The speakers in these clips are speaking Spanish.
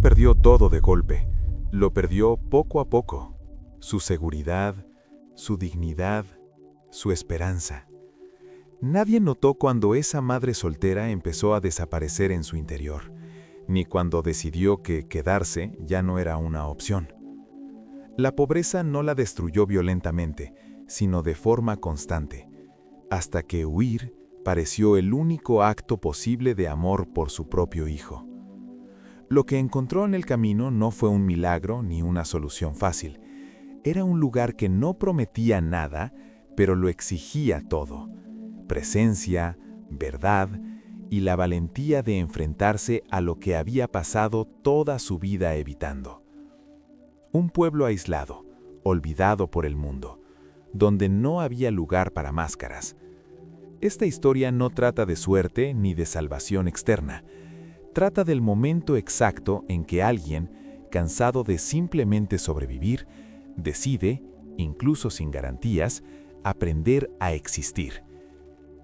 perdió todo de golpe, lo perdió poco a poco. Su seguridad, su dignidad, su esperanza. Nadie notó cuando esa madre soltera empezó a desaparecer en su interior, ni cuando decidió que quedarse ya no era una opción. La pobreza no la destruyó violentamente, sino de forma constante, hasta que huir pareció el único acto posible de amor por su propio hijo. Lo que encontró en el camino no fue un milagro ni una solución fácil. Era un lugar que no prometía nada, pero lo exigía todo: presencia, verdad y la valentía de enfrentarse a lo que había pasado toda su vida evitando. Un pueblo aislado, olvidado por el mundo, donde no había lugar para máscaras. Esta historia no trata de suerte ni de salvación externa. Trata del momento exacto en que alguien, cansado de simplemente sobrevivir, decide, incluso sin garantías, aprender a existir.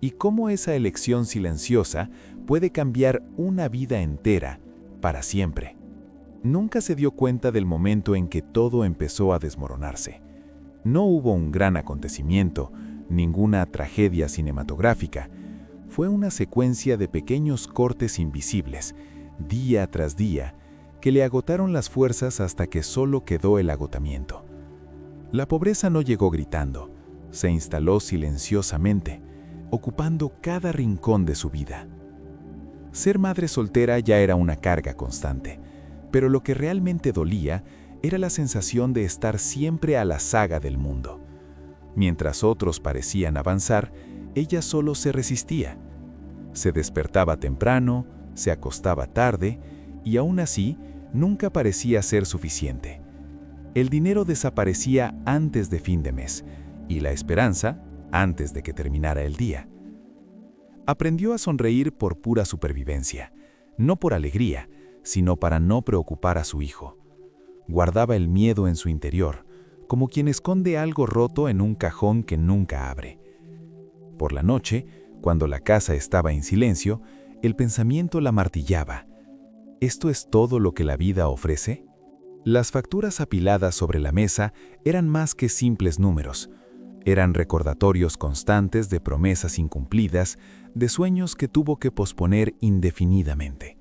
Y cómo esa elección silenciosa puede cambiar una vida entera, para siempre. Nunca se dio cuenta del momento en que todo empezó a desmoronarse. No hubo un gran acontecimiento, ninguna tragedia cinematográfica. Fue una secuencia de pequeños cortes invisibles, día tras día, que le agotaron las fuerzas hasta que solo quedó el agotamiento. La pobreza no llegó gritando, se instaló silenciosamente, ocupando cada rincón de su vida. Ser madre soltera ya era una carga constante, pero lo que realmente dolía era la sensación de estar siempre a la zaga del mundo. Mientras otros parecían avanzar, ella solo se resistía. Se despertaba temprano, se acostaba tarde, y aún así nunca parecía ser suficiente. El dinero desaparecía antes de fin de mes, y la esperanza antes de que terminara el día. Aprendió a sonreír por pura supervivencia, no por alegría, sino para no preocupar a su hijo. Guardaba el miedo en su interior, como quien esconde algo roto en un cajón que nunca abre. Por la noche, cuando la casa estaba en silencio, el pensamiento la martillaba. ¿Esto es todo lo que la vida ofrece? Las facturas apiladas sobre la mesa eran más que simples números. Eran recordatorios constantes de promesas incumplidas, de sueños que tuvo que posponer indefinidamente.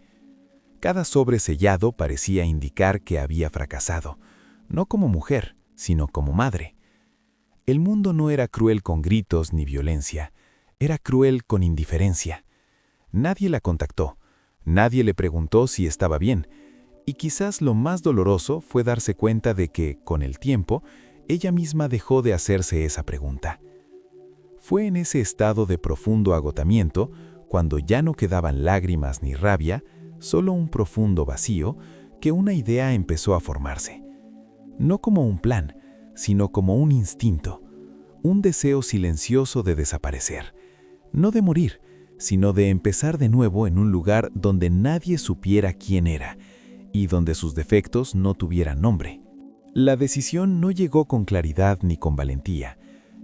Cada sobre sellado parecía indicar que había fracasado, no como mujer, sino como madre. El mundo no era cruel con gritos ni violencia, era cruel con indiferencia. Nadie la contactó, nadie le preguntó si estaba bien, y quizás lo más doloroso fue darse cuenta de que, con el tiempo, ella misma dejó de hacerse esa pregunta. Fue en ese estado de profundo agotamiento, cuando ya no quedaban lágrimas ni rabia, solo un profundo vacío, que una idea empezó a formarse. No como un plan, sino como un instinto, un deseo silencioso de desaparecer, no de morir, sino de empezar de nuevo en un lugar donde nadie supiera quién era y donde sus defectos no tuvieran nombre. La decisión no llegó con claridad ni con valentía.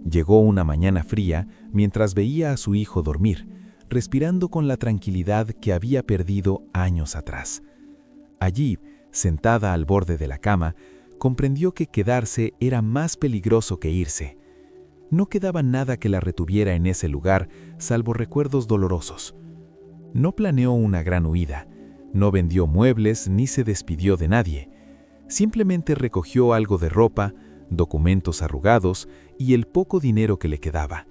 Llegó una mañana fría mientras veía a su hijo dormir, respirando con la tranquilidad que había perdido años atrás. Allí, sentada al borde de la cama, comprendió que quedarse era más peligroso que irse. No quedaba nada que la retuviera en ese lugar, salvo recuerdos dolorosos. No planeó una gran huida, no vendió muebles ni se despidió de nadie. Simplemente recogió algo de ropa, documentos arrugados y el poco dinero que le quedaba.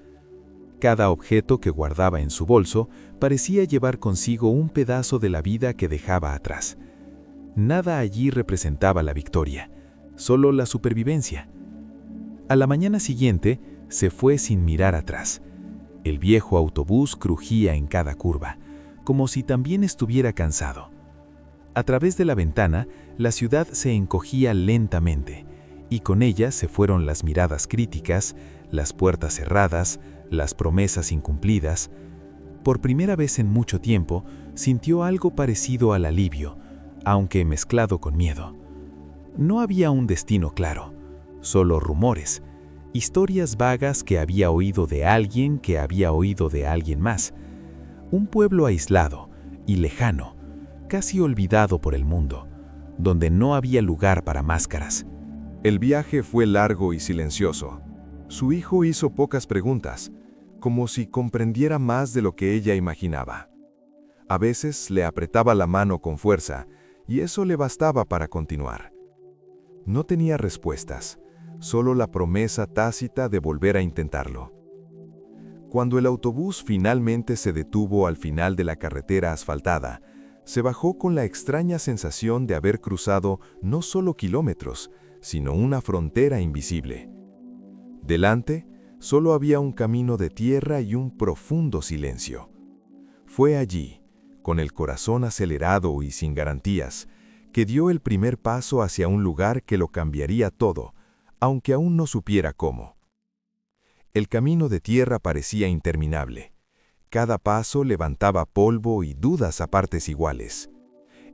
Cada objeto que guardaba en su bolso parecía llevar consigo un pedazo de la vida que dejaba atrás. Nada allí representaba la victoria, solo la supervivencia. A la mañana siguiente, se fue sin mirar atrás. El viejo autobús crujía en cada curva, como si también estuviera cansado. A través de la ventana, la ciudad se encogía lentamente, y con ella se fueron las miradas críticas, las puertas cerradas, las promesas incumplidas. Por primera vez en mucho tiempo, sintió algo parecido al alivio, aunque mezclado con miedo. No había un destino claro, solo rumores, historias vagas que había oído de alguien que había oído de alguien más. Un pueblo aislado y lejano, casi olvidado por el mundo, donde no había lugar para máscaras. El viaje fue largo y silencioso. Su hijo hizo pocas preguntas, como si comprendiera más de lo que ella imaginaba. A veces le apretaba la mano con fuerza, y eso le bastaba para continuar. No tenía respuestas, solo la promesa tácita de volver a intentarlo. Cuando el autobús finalmente se detuvo al final de la carretera asfaltada, se bajó con la extraña sensación de haber cruzado no solo kilómetros, sino una frontera invisible. Delante, solo había un camino de tierra y un profundo silencio. Fue allí, con el corazón acelerado y sin garantías, que dio el primer paso hacia un lugar que lo cambiaría todo, aunque aún no supiera cómo. El camino de tierra parecía interminable. Cada paso levantaba polvo y dudas a partes iguales.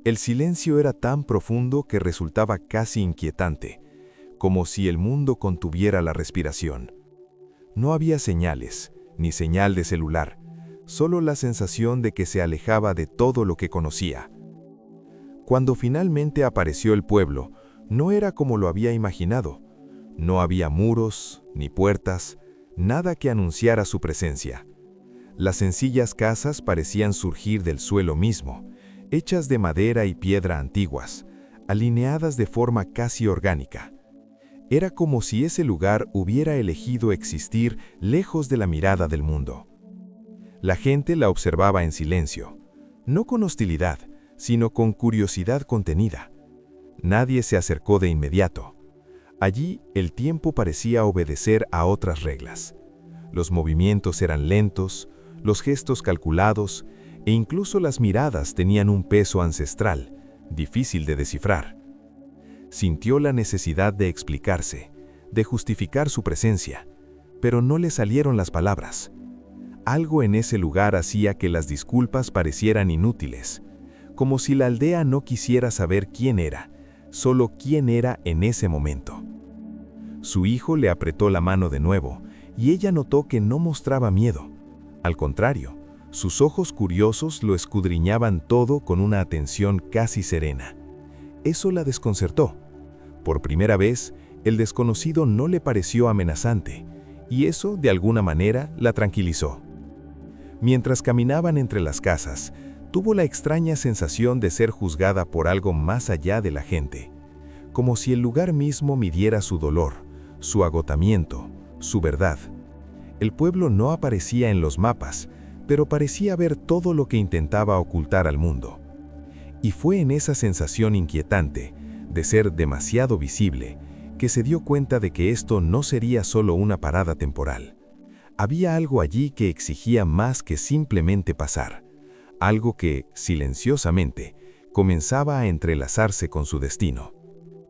El silencio era tan profundo que resultaba casi inquietante, como si el mundo contuviera la respiración. No había señales, ni señal de celular, solo la sensación de que se alejaba de todo lo que conocía. Cuando finalmente apareció el pueblo, no era como lo había imaginado. No había muros, ni puertas, nada que anunciara su presencia. Las sencillas casas parecían surgir del suelo mismo, hechas de madera y piedra antiguas, alineadas de forma casi orgánica. Era como si ese lugar hubiera elegido existir lejos de la mirada del mundo. La gente la observaba en silencio, no con hostilidad, sino con curiosidad contenida. Nadie se acercó de inmediato. Allí el tiempo parecía obedecer a otras reglas. Los movimientos eran lentos, los gestos calculados, e incluso las miradas tenían un peso ancestral, difícil de descifrar. Sintió la necesidad de explicarse, de justificar su presencia, pero no le salieron las palabras. Algo en ese lugar hacía que las disculpas parecieran inútiles, como si la aldea no quisiera saber quién era, solo quién era en ese momento. Su hijo le apretó la mano de nuevo, y ella notó que no mostraba miedo. Al contrario, sus ojos curiosos lo escudriñaban todo con una atención casi serena. Eso la desconcertó. Por primera vez, el desconocido no le pareció amenazante, y eso, de alguna manera, la tranquilizó. Mientras caminaban entre las casas, tuvo la extraña sensación de ser juzgada por algo más allá de la gente, como si el lugar mismo midiera su dolor, su agotamiento, su verdad. El pueblo no aparecía en los mapas, pero parecía ver todo lo que intentaba ocultar al mundo. Y fue en esa sensación inquietante, de ser demasiado visible, que se dio cuenta de que esto no sería solo una parada temporal. Había algo allí que exigía más que simplemente pasar, algo que, silenciosamente, comenzaba a entrelazarse con su destino.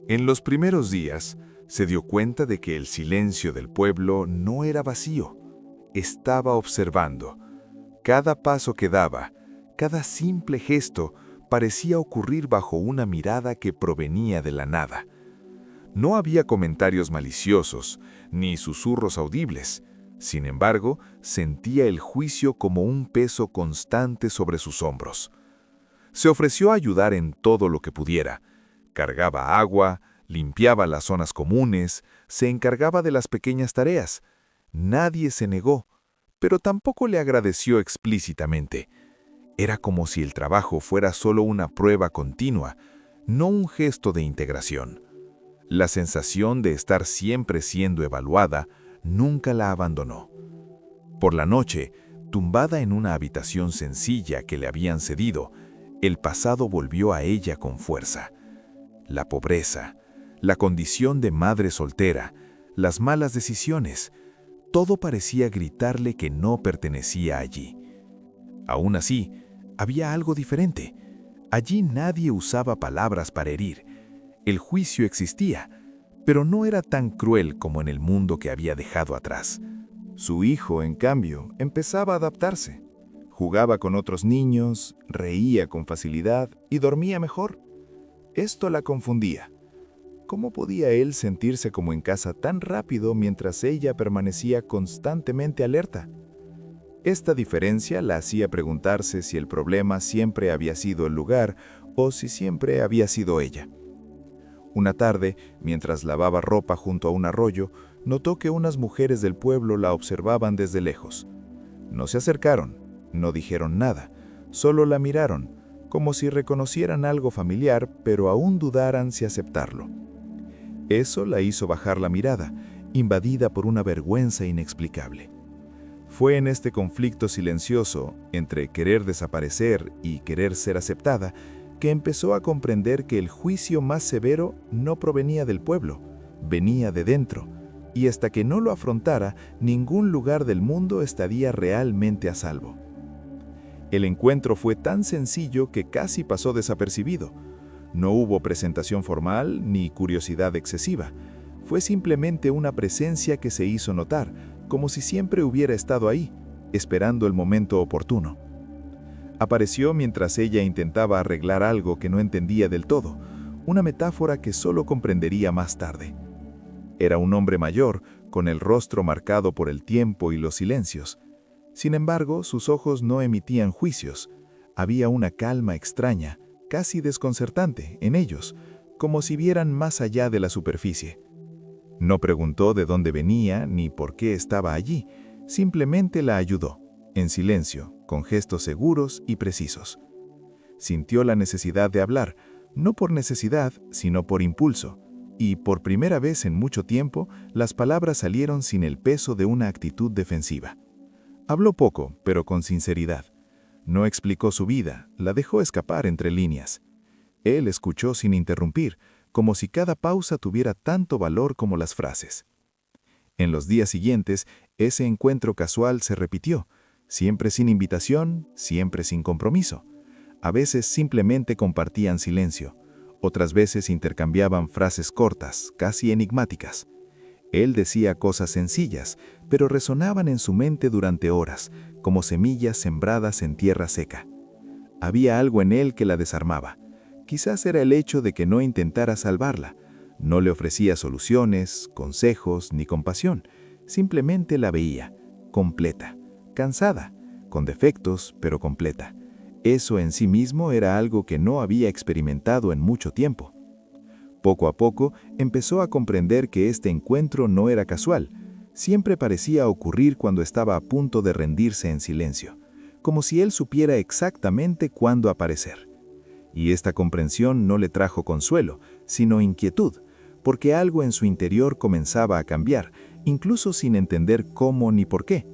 En los primeros días, se dio cuenta de que el silencio del pueblo no era vacío. Estaba observando. Cada paso que daba, cada simple gesto, parecía ocurrir bajo una mirada que provenía de la nada. No había comentarios maliciosos, ni susurros audibles. Sin embargo, sentía el juicio como un peso constante sobre sus hombros. Se ofreció a ayudar en todo lo que pudiera. Cargaba agua, limpiaba las zonas comunes, se encargaba de las pequeñas tareas. Nadie se negó, pero tampoco le agradeció explícitamente. Era como si el trabajo fuera solo una prueba continua, no un gesto de integración. La sensación de estar siempre siendo evaluada nunca la abandonó. Por la noche, tumbada en una habitación sencilla que le habían cedido, el pasado volvió a ella con fuerza. La pobreza, la condición de madre soltera, las malas decisiones, todo parecía gritarle que no pertenecía allí. Aún así, había algo diferente. Allí nadie usaba palabras para herir. El juicio existía, pero no era tan cruel como en el mundo que había dejado atrás. Su hijo, en cambio, empezaba a adaptarse. Jugaba con otros niños, reía con facilidad y dormía mejor. Esto la confundía. ¿Cómo podía él sentirse como en casa tan rápido mientras ella permanecía constantemente alerta? Esta diferencia la hacía preguntarse si el problema siempre había sido el lugar o si siempre había sido ella. Una tarde, mientras lavaba ropa junto a un arroyo, notó que unas mujeres del pueblo la observaban desde lejos. No se acercaron, no dijeron nada, solo la miraron, como si reconocieran algo familiar, pero aún dudaran si aceptarlo. Eso la hizo bajar la mirada, invadida por una vergüenza inexplicable. Fue en este conflicto silencioso, entre querer desaparecer y querer ser aceptada, que empezó a comprender que el juicio más severo no provenía del pueblo, venía de dentro, y hasta que no lo afrontara, ningún lugar del mundo estaría realmente a salvo. El encuentro fue tan sencillo que casi pasó desapercibido. No hubo presentación formal ni curiosidad excesiva. Fue simplemente una presencia que se hizo notar, como si siempre hubiera estado ahí, esperando el momento oportuno. Apareció mientras ella intentaba arreglar algo que no entendía del todo, una metáfora que solo comprendería más tarde. Era un hombre mayor, con el rostro marcado por el tiempo y los silencios. Sin embargo, sus ojos no emitían juicios. Había una calma extraña, casi desconcertante, en ellos, como si vieran más allá de la superficie. No preguntó de dónde venía ni por qué estaba allí, simplemente la ayudó, en silencio, con gestos seguros y precisos. Sintió la necesidad de hablar, no por necesidad, sino por impulso, y por primera vez en mucho tiempo, las palabras salieron sin el peso de una actitud defensiva. Habló poco, pero con sinceridad. No explicó su vida, la dejó escapar entre líneas. Él escuchó sin interrumpir, como si cada pausa tuviera tanto valor como las frases. En los días siguientes, ese encuentro casual se repitió, siempre sin invitación, siempre sin compromiso. A veces simplemente compartían silencio, otras veces intercambiaban frases cortas, casi enigmáticas. Él decía cosas sencillas, pero resonaban en su mente durante horas, como semillas sembradas en tierra seca. Había algo en él que la desarmaba. Quizás era el hecho de que no intentara salvarla. No le ofrecía soluciones, consejos ni compasión. Simplemente la veía, completa, cansada, con defectos, pero completa. Eso en sí mismo era algo que no había experimentado en mucho tiempo. Poco a poco empezó a comprender que este encuentro no era casual. Siempre parecía ocurrir cuando estaba a punto de rendirse en silencio, como si él supiera exactamente cuándo aparecer. Y esta comprensión no le trajo consuelo, sino inquietud, porque algo en su interior comenzaba a cambiar, incluso sin entender cómo ni por qué.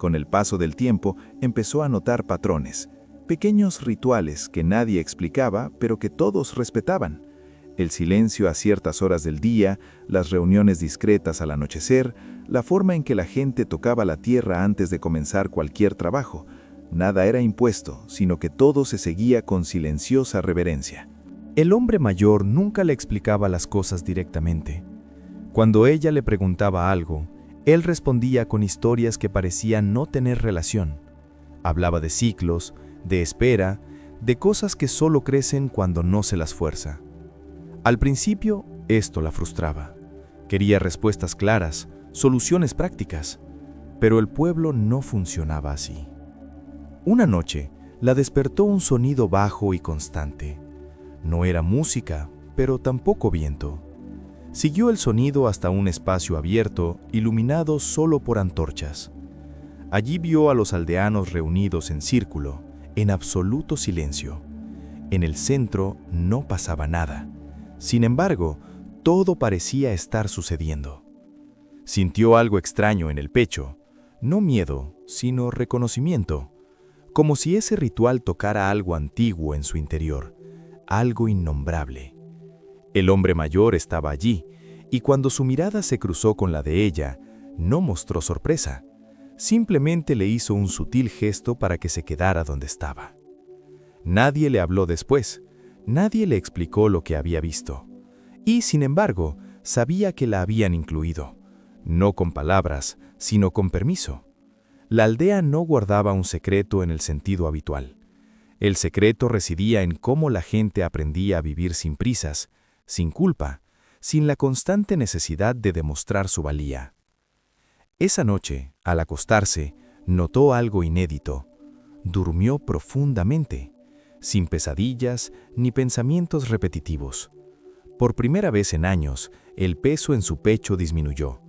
Con el paso del tiempo empezó a notar patrones, pequeños rituales que nadie explicaba, pero que todos respetaban. El silencio a ciertas horas del día, las reuniones discretas al anochecer, la forma en que la gente tocaba la tierra antes de comenzar cualquier trabajo. Nada era impuesto, sino que todo se seguía con silenciosa reverencia. El hombre mayor nunca le explicaba las cosas directamente. Cuando ella le preguntaba algo, él respondía con historias que parecían no tener relación. Hablaba de ciclos, de espera, de cosas que solo crecen cuando no se las fuerza. Al principio, esto la frustraba. Quería respuestas claras, soluciones prácticas, pero el pueblo no funcionaba así. Una noche, la despertó un sonido bajo y constante. No era música, pero tampoco viento. Siguió el sonido hasta un espacio abierto, iluminado solo por antorchas. Allí vio a los aldeanos reunidos en círculo, en absoluto silencio. En el centro no pasaba nada. Sin embargo, todo parecía estar sucediendo. Sintió algo extraño en el pecho, no miedo, sino reconocimiento, como si ese ritual tocara algo antiguo en su interior, algo innombrable. El hombre mayor estaba allí, y cuando su mirada se cruzó con la de ella, no mostró sorpresa, simplemente le hizo un sutil gesto para que se quedara donde estaba. Nadie le habló después, nadie le explicó lo que había visto, y sin embargo, sabía que la habían incluido, no con palabras, sino con permiso. La aldea no guardaba un secreto en el sentido habitual. El secreto residía en cómo la gente aprendía a vivir sin prisas, sin culpa, sin la constante necesidad de demostrar su valía. Esa noche, al acostarse, notó algo inédito. Durmió profundamente, sin pesadillas ni pensamientos repetitivos. Por primera vez en años, el peso en su pecho disminuyó,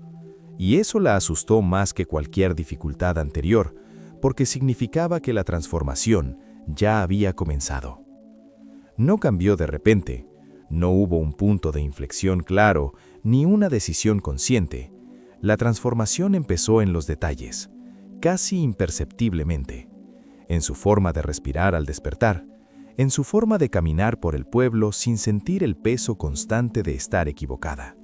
y eso la asustó más que cualquier dificultad anterior, porque significaba que la transformación ya había comenzado. No cambió de repente, no hubo un punto de inflexión claro, ni una decisión consciente. La transformación empezó en los detalles, casi imperceptiblemente, en su forma de respirar al despertar, en su forma de caminar por el pueblo sin sentir el peso constante de estar equivocada.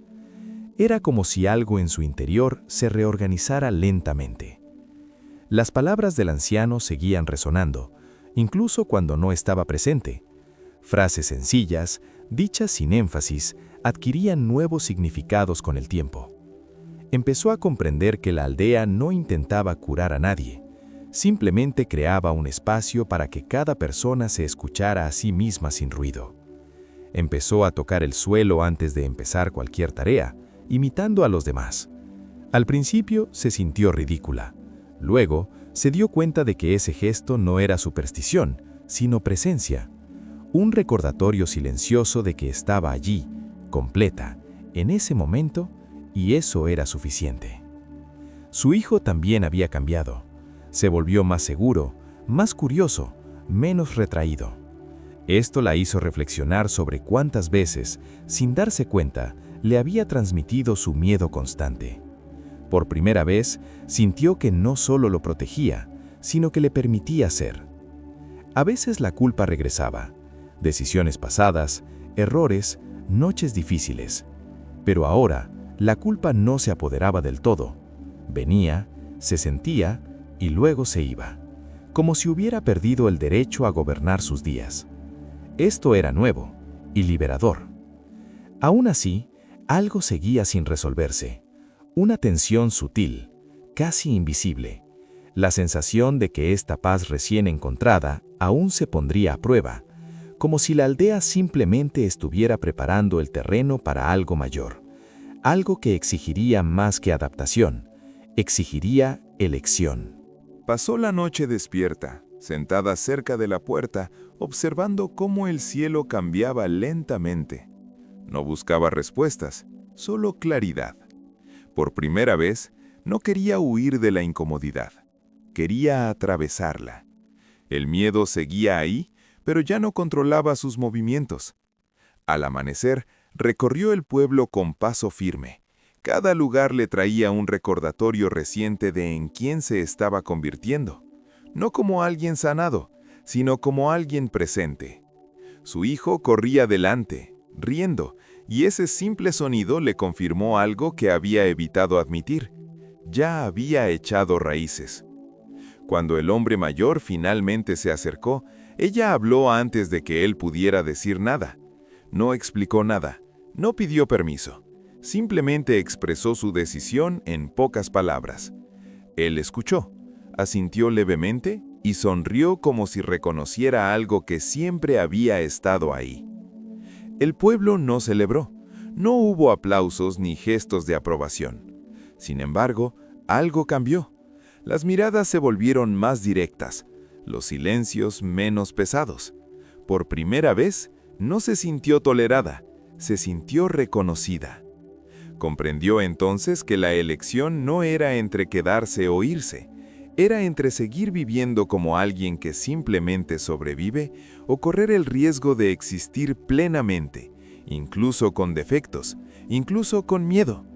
Era como si algo en su interior se reorganizara lentamente. Las palabras del anciano seguían resonando, incluso cuando no estaba presente. Frases sencillas, dichas sin énfasis, adquirían nuevos significados con el tiempo. Empezó a comprender que la aldea no intentaba curar a nadie, simplemente creaba un espacio para que cada persona se escuchara a sí misma sin ruido. Empezó a tocar el suelo antes de empezar cualquier tarea, imitando a los demás. Al principio se sintió ridícula. Luego se dio cuenta de que ese gesto no era superstición, sino presencia. Un recordatorio silencioso de que estaba allí, completa, en ese momento, y eso era suficiente. Su hijo también había cambiado. Se volvió más seguro, más curioso, menos retraído. Esto la hizo reflexionar sobre cuántas veces, sin darse cuenta, le había transmitido su miedo constante. Por primera vez, sintió que no solo lo protegía, sino que le permitía ser. A veces la culpa regresaba, decisiones pasadas, errores, noches difíciles. Pero ahora, la culpa no se apoderaba del todo. Venía, se sentía y luego se iba, como si hubiera perdido el derecho a gobernar sus días. Esto era nuevo y liberador. Aún así, algo seguía sin resolverse. Una tensión sutil, casi invisible. La sensación de que esta paz recién encontrada aún se pondría a prueba, como si la aldea simplemente estuviera preparando el terreno para algo mayor, algo que exigiría más que adaptación, exigiría elección. Pasó la noche despierta, sentada cerca de la puerta, observando cómo el cielo cambiaba lentamente. No buscaba respuestas, solo claridad. Por primera vez, no quería huir de la incomodidad. Quería atravesarla. El miedo seguía ahí, pero ya no controlaba sus movimientos. Al amanecer, recorrió el pueblo con paso firme. Cada lugar le traía un recordatorio reciente de en quién se estaba convirtiendo. No como alguien sanado, sino como alguien presente. Su hijo corría delante, riendo, y ese simple sonido le confirmó algo que había evitado admitir. Ya había echado raíces. Cuando el hombre mayor finalmente se acercó, ella habló antes de que él pudiera decir nada. No explicó nada, no pidió permiso. Simplemente expresó su decisión en pocas palabras. Él escuchó, asintió levemente y sonrió como si reconociera algo que siempre había estado ahí. El pueblo no celebró, no hubo aplausos ni gestos de aprobación. Sin embargo, algo cambió. Las miradas se volvieron más directas, los silencios menos pesados. Por primera vez, no se sintió tolerada, se sintió reconocida. Comprendió entonces que la elección no era entre quedarse o irse, era entre seguir viviendo como alguien que simplemente sobrevive o correr el riesgo de existir plenamente, incluso con defectos, incluso con miedo.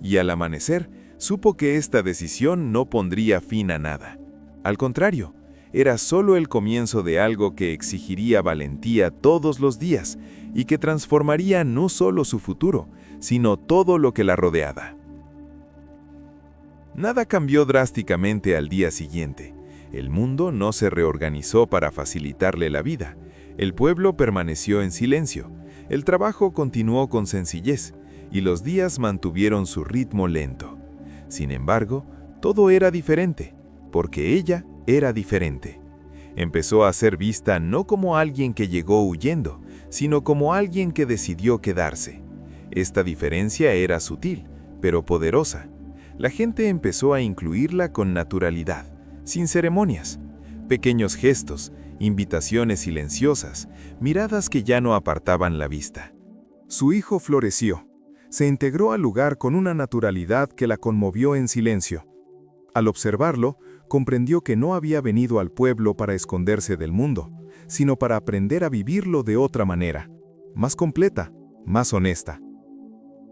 Y al amanecer, supo que esta decisión no pondría fin a nada. Al contrario, era solo el comienzo de algo que exigiría valentía todos los días y que transformaría no solo su futuro, sino todo lo que la rodeaba. Nada cambió drásticamente al día siguiente. El mundo no se reorganizó para facilitarle la vida. El pueblo permaneció en silencio. El trabajo continuó con sencillez y los días mantuvieron su ritmo lento. Sin embargo, todo era diferente, porque ella era diferente. Empezó a ser vista no como alguien que llegó huyendo, sino como alguien que decidió quedarse. Esta diferencia era sutil, pero poderosa. La gente empezó a incluirla con naturalidad, sin ceremonias. Pequeños gestos, invitaciones silenciosas, miradas que ya no apartaban la vista. Su hijo floreció. Se integró al lugar con una naturalidad que la conmovió en silencio. Al observarlo, comprendió que no había venido al pueblo para esconderse del mundo, sino para aprender a vivirlo de otra manera, más completa, más honesta.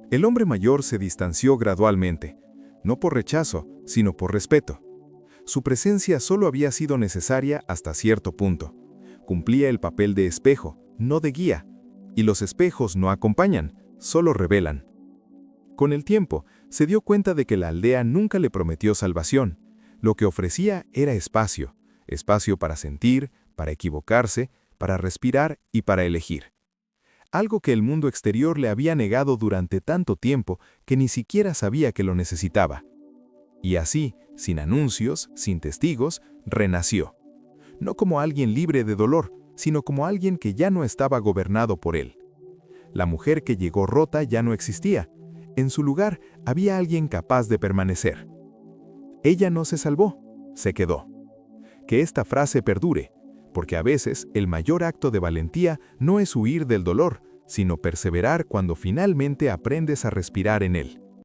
El hombre mayor se distanció gradualmente, no por rechazo, sino por respeto. Su presencia solo había sido necesaria hasta cierto punto. Cumplía el papel de espejo, no de guía, y los espejos no acompañan, solo revelan. Con el tiempo, se dio cuenta de que la aldea nunca le prometió salvación. Lo que ofrecía era espacio, espacio para sentir, para equivocarse, para respirar y para elegir. Algo que el mundo exterior le había negado durante tanto tiempo que ni siquiera sabía que lo necesitaba. Y así, sin anuncios, sin testigos, renació. No como alguien libre de dolor, sino como alguien que ya no estaba gobernado por él. La mujer que llegó rota ya no existía. En su lugar había alguien capaz de permanecer. Ella no se salvó, se quedó. Que esta frase perdure, porque a veces el mayor acto de valentía no es huir del dolor, sino perseverar cuando finalmente aprendes a respirar en él.